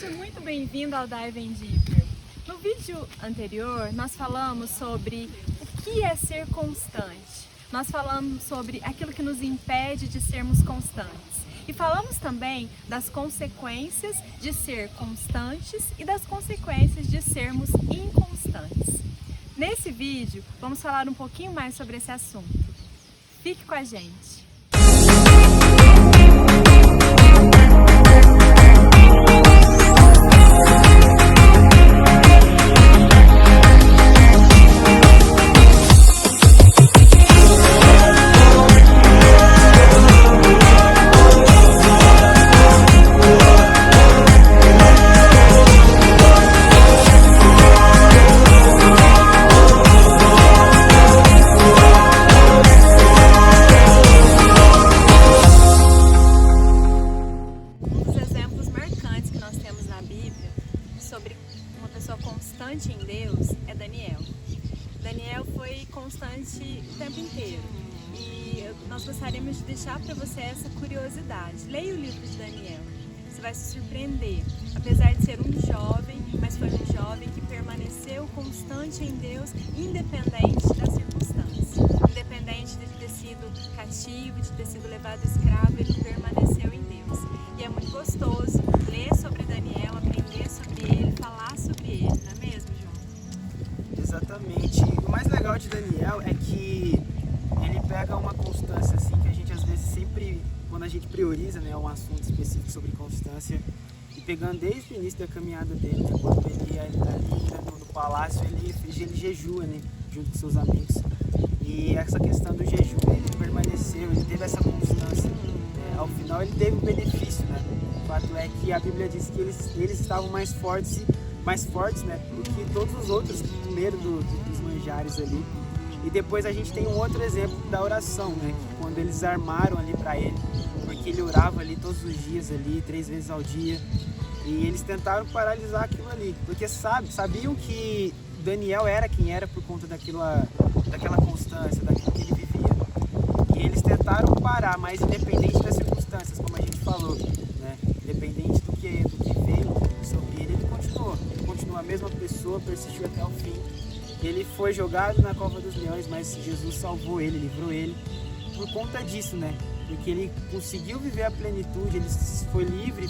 Seja muito bem-vindo ao Dive and Deeper. No vídeo anterior, nós falamos sobre o que é ser constante. Nós falamos sobre aquilo que nos impede de sermos constantes. E falamos também das consequências de ser constantes e das consequências de sermos inconstantes. Nesse vídeo, vamos falar um pouquinho mais sobre esse assunto. Fique com a gente! Sobre uma pessoa constante em Deus é Daniel. Daniel foi constante o tempo inteiro e nós gostaríamos de deixar para você essa curiosidade. Leia o livro de Daniel, você vai se surpreender. Apesar de ser um jovem, mas foi um jovem que permaneceu constante em Deus, independente das circunstâncias. Independente de ter sido cativo, de ter sido levado escravo, ele permaneceu em Deus. E é muito gostoso ler sobre Daniel, aprender sobre ele, falar sobre ele, não é mesmo, João? Exatamente. O mais legal de Daniel é que ele pega uma constância assim que a gente às vezes sempre, quando a gente prioriza, né, um assunto específico sobre constância, e pegando desde o início da caminhada dele, né, quando ele está ali no palácio, ele jejua, né, junto com seus amigos. E essa questão do jejum, ele permaneceu, ele teve essa constância. Ao final ele teve um benefício, né? O fato é que a Bíblia diz que eles estavam mais fortes, né, do que todos os outros, primeiro dos manjares ali. E depois a gente tem um outro exemplo da oração, né? Quando eles armaram ali para ele, porque ele orava ali todos os dias ali, 3 vezes ao dia. E eles tentaram paralisar aquilo ali, porque sabiam que Daniel era quem era por conta daquela constância, daquilo que ele vivia. E eles tentaram parar, mas independente das circunstâncias, como a gente falou, né? Independente do que veio sobre ele, ele continuou a mesma pessoa, persistiu até o fim. Ele foi jogado na cova dos leões, mas Jesus salvou ele, livrou ele por conta disso, né? Porque ele conseguiu viver a plenitude, ele foi livre,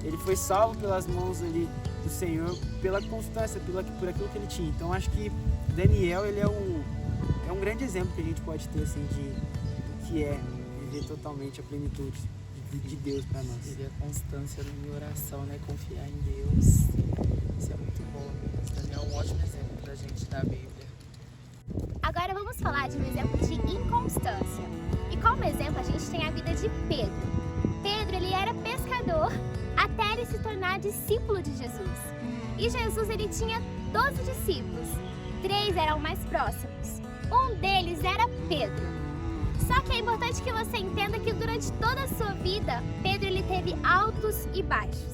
ele foi salvo pelas mãos ali do Senhor, pela constância, por aquilo que ele tinha. Então acho que Daniel, ele é um grande exemplo que a gente pode ter assim do que é viver totalmente a plenitude de Deus para nós. Viver a constância em oração, né? Confiar em Deus. Isso é muito bom. Daniel é um ótimo exemplo pra gente da Bíblia. Agora vamos falar de um exemplo de inconstância. E como exemplo a gente tem a vida de Pedro. Pedro, ele era pescador até ele se tornar discípulo de Jesus. E Jesus, ele tinha 12 discípulos. 3 eram mais próximos. Um deles era Pedro. Só que é importante que você entenda que durante toda a sua vida, Pedro ele teve altos e baixos.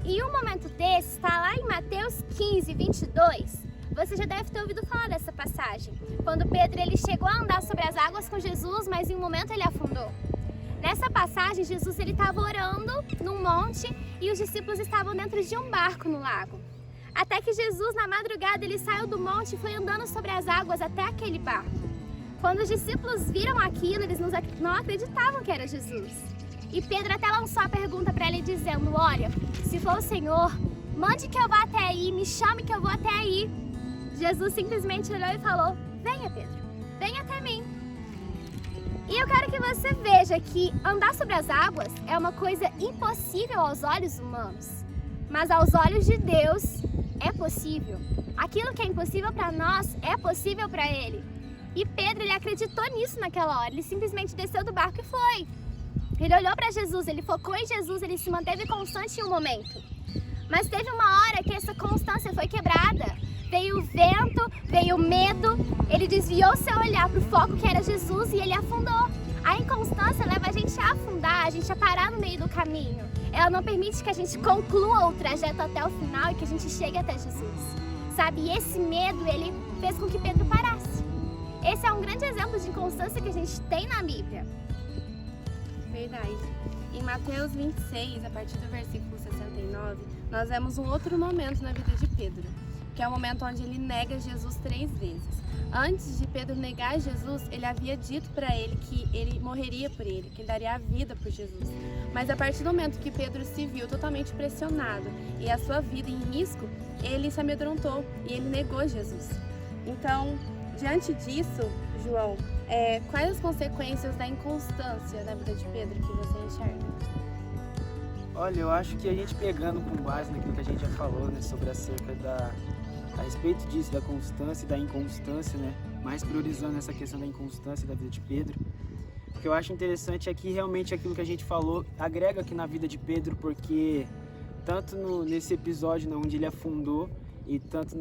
E um momento desse está lá em Mateus 15, 22. Você já deve ter ouvido falar dessa passagem. Quando Pedro ele chegou a andar sobre as águas com Jesus, mas em um momento ele afundou. Nessa passagem, Jesus ele estava orando num monte e os discípulos estavam dentro de um barco no lago. Até que Jesus, na madrugada, ele saiu do monte e foi andando sobre as águas até aquele barco. Quando os discípulos viram aquilo, eles não acreditavam que era Jesus. E Pedro até lançou a pergunta para ele dizendo, olha, se for o Senhor, mande que eu vá até aí, me chame que eu vou até aí. Jesus simplesmente olhou e falou, venha Pedro, venha até mim. E eu quero que você veja que andar sobre as águas é uma coisa impossível aos olhos humanos. Mas aos olhos de Deus é possível. Aquilo que é impossível para nós é possível para Ele. E Pedro, ele acreditou nisso naquela hora, ele simplesmente desceu do barco e foi. Ele olhou para Jesus, ele focou em Jesus, ele se manteve constante em um momento. Mas teve uma hora que essa constância foi quebrada. Veio o vento, veio o medo, ele desviou seu olhar para o foco que era Jesus e ele afundou. A inconstância leva a gente a afundar, a gente a parar no meio do caminho. Ela não permite que a gente conclua o trajeto até o final e que a gente chegue até Jesus. Sabe, e esse medo, ele fez com que Pedro parasse. Esse é um grande exemplo de inconstância que a gente tem na Bíblia. Verdade. E Mateus 26, a partir do versículo 69, nós vemos um outro momento na vida de Pedro, que é o momento onde ele nega Jesus 3 vezes. Antes de Pedro negar Jesus, ele havia dito para ele que ele morreria por ele, que ele daria a vida por Jesus. Mas a partir do momento que Pedro se viu totalmente pressionado e a sua vida em risco, ele se amedrontou e ele negou Jesus. Então, diante disso, João, quais as consequências da inconstância na vida de Pedro que você enxerga? Olha, eu acho que a gente pegando com base naquilo que a gente já falou, né, sobre a respeito disso, da constância e da inconstância, né, mais priorizando essa questão da inconstância da vida de Pedro, o que eu acho interessante é que realmente aquilo que a gente falou agrega aqui na vida de Pedro, porque tanto nesse episódio, né, onde ele afundou, e tanto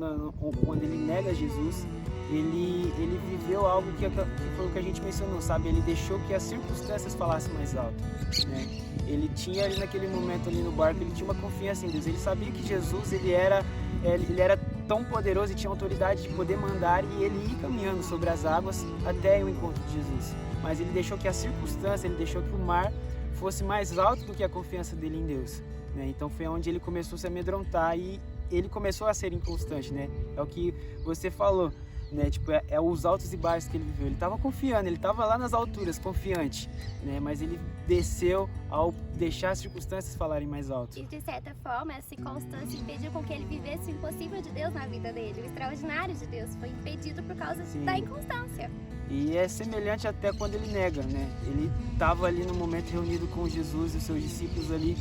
quando ele nega Jesus, ele viveu algo que foi o que a gente mencionou, sabe? Ele deixou que as circunstâncias falassem mais alto, né? Ele tinha ali naquele momento ali no barco, ele tinha uma confiança em Deus. Ele sabia que Jesus, ele era tão poderoso e tinha autoridade de poder mandar e ele ir caminhando sobre as águas até o encontro de Jesus. Mas ele deixou que a circunstância, ele deixou que o mar fosse mais alto do que a confiança dele em Deus, né? Então foi onde ele começou a se amedrontar e ele começou a ser inconstante, né? É o que você falou, né? Tipo, é os altos e baixos que ele viveu. Ele estava confiando, ele estava lá nas alturas, confiante, né? Mas ele desceu ao deixar as circunstâncias falarem mais alto. E de certa forma, essa inconstância impediu com que ele vivesse o impossível de Deus na vida dele. O extraordinário de Deus foi impedido por causa da inconstância. E é semelhante até quando ele nega, né? Ele estava ali no momento reunido com Jesus e os seus discípulos ali.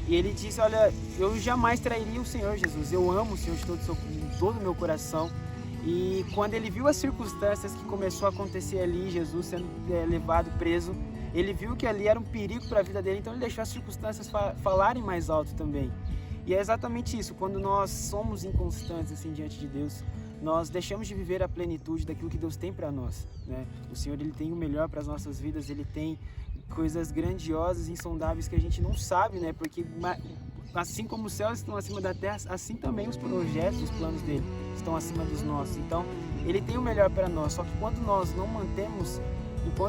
E ele disse, olha, eu jamais trairia o Senhor Jesus, eu amo o Senhor de todo o meu coração. E quando ele viu as circunstâncias que começou a acontecer ali, Jesus sendo levado preso, ele viu que ali era um perigo para a vida dele, então ele deixou as circunstâncias falarem mais alto também. E é exatamente isso, quando nós somos inconstantes assim diante de Deus, nós deixamos de viver a plenitude daquilo que Deus tem para nós, né? O Senhor, ele tem o melhor para as nossas vidas, ele tem coisas grandiosas, insondáveis que a gente não sabe, né? Porque assim como os céus estão acima da terra, assim também os projetos, os planos dele estão acima dos nossos. Então, ele tem o melhor para nós. Só que enquanto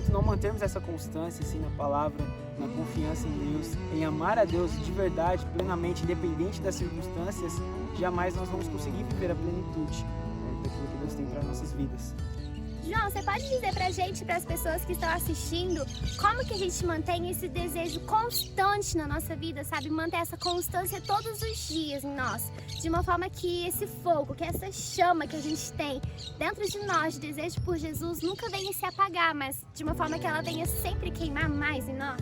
não mantermos essa constância assim na palavra, na confiança em Deus, em amar a Deus de verdade, plenamente, independente das circunstâncias, jamais nós vamos conseguir viver a plenitude, né, daquilo que Deus tem para nossas vidas. João, você pode dizer pra gente, para as pessoas que estão assistindo, como que a gente mantém esse desejo constante na nossa vida, sabe? Manter essa constância todos os dias em nós, de uma forma que esse fogo, que essa chama que a gente tem dentro de nós, de desejo por Jesus, nunca venha se apagar, mas de uma forma que ela venha sempre queimar mais em nós.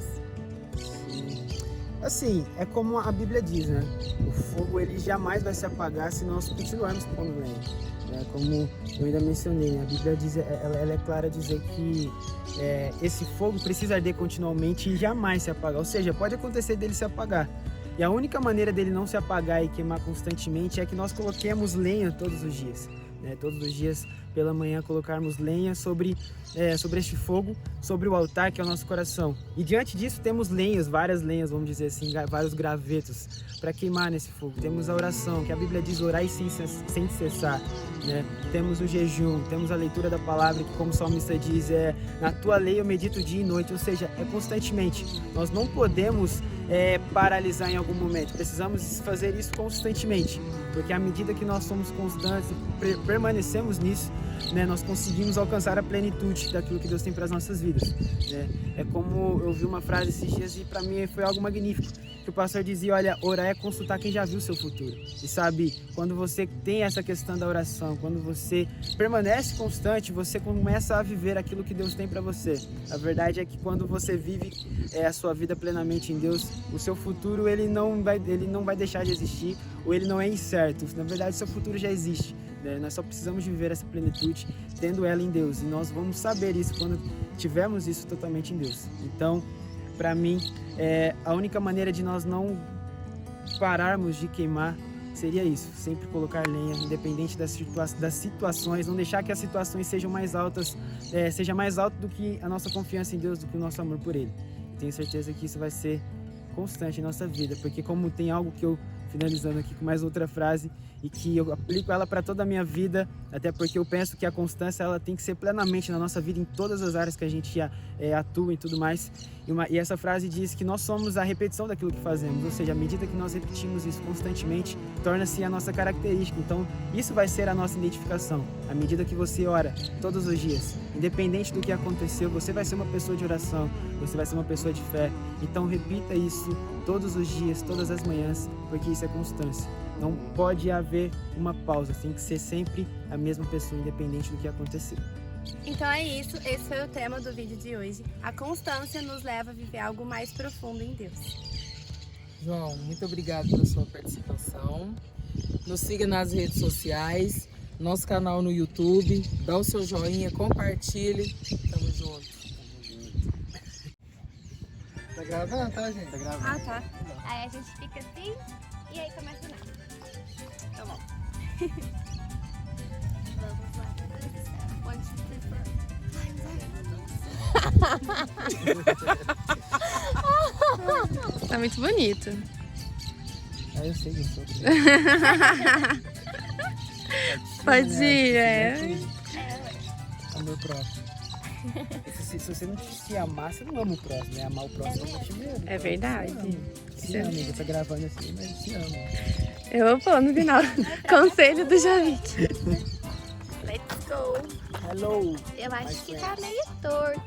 Assim, é como a Bíblia diz, né? O fogo, ele jamais vai se apagar se nós continuarmos pondo lenha. Como eu ainda mencionei, né? A Bíblia diz, ela é clara a dizer que esse fogo precisa arder continuamente e jamais se apagar. Ou seja, pode acontecer dele se apagar. E a única maneira dele não se apagar e queimar constantemente é que nós coloquemos lenha todos os dias, né? Todos os dias pela manhã colocarmos lenha sobre este fogo, sobre o altar que é o nosso coração. E diante disso temos lenhas, várias lenhas, vamos dizer assim, vários gravetos para queimar nesse fogo. Temos a oração, que a Bíblia diz orar sem cessar, né? Temos o jejum, temos a leitura da palavra, que como o salmista diz, na tua lei eu medito dia e noite, ou seja, é constantemente. Nós não podemos paralisar em algum momento, precisamos fazer isso constantemente, porque à medida que nós somos constantes e permanecemos nisso, né, nós conseguimos alcançar a plenitude daquilo que Deus tem para as nossas vidas, né? É como eu vi uma frase esses dias e para mim foi algo magnífico, que o pastor dizia, olha, orar é consultar quem já viu o seu futuro. E sabe, quando você tem essa questão da oração, quando você permanece constante, você começa a viver aquilo que Deus tem para você. A verdade é que quando você vive a sua vida plenamente em Deus, o seu futuro ele não vai deixar de existir, ou ele não é incerto. Na verdade, o seu futuro já existe, né? Nós só precisamos viver essa plenitude tendo ela em Deus, e nós vamos saber isso quando tivermos isso totalmente em Deus. Então, para mim, a única maneira de nós não pararmos de queimar seria isso, sempre colocar lenha, independente das situações, não deixar que as situações sejam mais altas, seja mais alto do que a nossa confiança em Deus, do que o nosso amor por Ele. E tenho certeza que isso vai ser constante em nossa vida, porque como tem algo que eu finalizando aqui com mais outra frase e que eu aplico ela para toda a minha vida, até porque eu penso que a constância ela tem que ser plenamente na nossa vida em todas as áreas que a gente atua e tudo mais. E essa frase diz que nós somos a repetição daquilo que fazemos, ou seja, à medida que nós repetimos isso constantemente, torna-se a nossa característica. Então, isso vai ser a nossa identificação. À medida que você ora todos os dias, independente do que aconteceu, você vai ser uma pessoa de oração, você vai ser uma pessoa de fé. Então, repita isso todos os dias, todas as manhãs, porque isso é constância. Não pode haver uma pausa, tem que ser sempre a mesma pessoa, independente do que acontecer. Então é isso, esse foi o tema do vídeo de hoje. A constância nos leva a viver algo mais profundo em Deus. João, muito obrigado pela sua participação. Nos siga nas redes sociais, nosso canal no YouTube, dá o seu joinha, compartilhe. Tamo junto. Tá gravando, tá, gente? Tá gravando. Ah, tá. Aí a gente fica assim e aí começa o nada. Tá bom. Vamos lá. Onde você for. Tá muito bonito. Ah, eu sei que eu sou. Pode ir, é. Amor próximo. Se você não se amar, você não ama o próximo, né? Amar o próximo é o motivo. É verdade. Sim, amiga, tá gravando assim, mas se ama. Eu vou pôr no final. Conselho do Javite. Let's go. Hello! Eu acho que tá meio torto.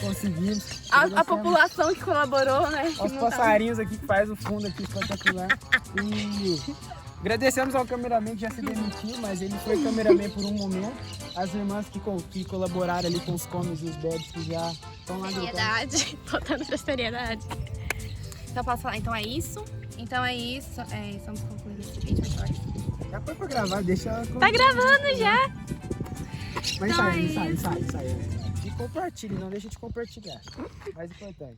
Conseguimos. A população que colaborou, né? Olha os passarinhos aqui que faz o fundo aqui espetacular. E agradecemos ao cameraman que já se demitiu, mas ele foi cameraman por um momento. As irmãs que colaboraram ali com os comes e os bebes que já estão lá gritando. Seriedade. Voltando pra seriedade. Então posso falar? Então é isso. Estamos concluindo esse vídeo agora. Já foi pra gravar, deixa ela. Tá gravando já. Mas Então sai. E compartilhe, não deixa de compartilhar. Mais importante.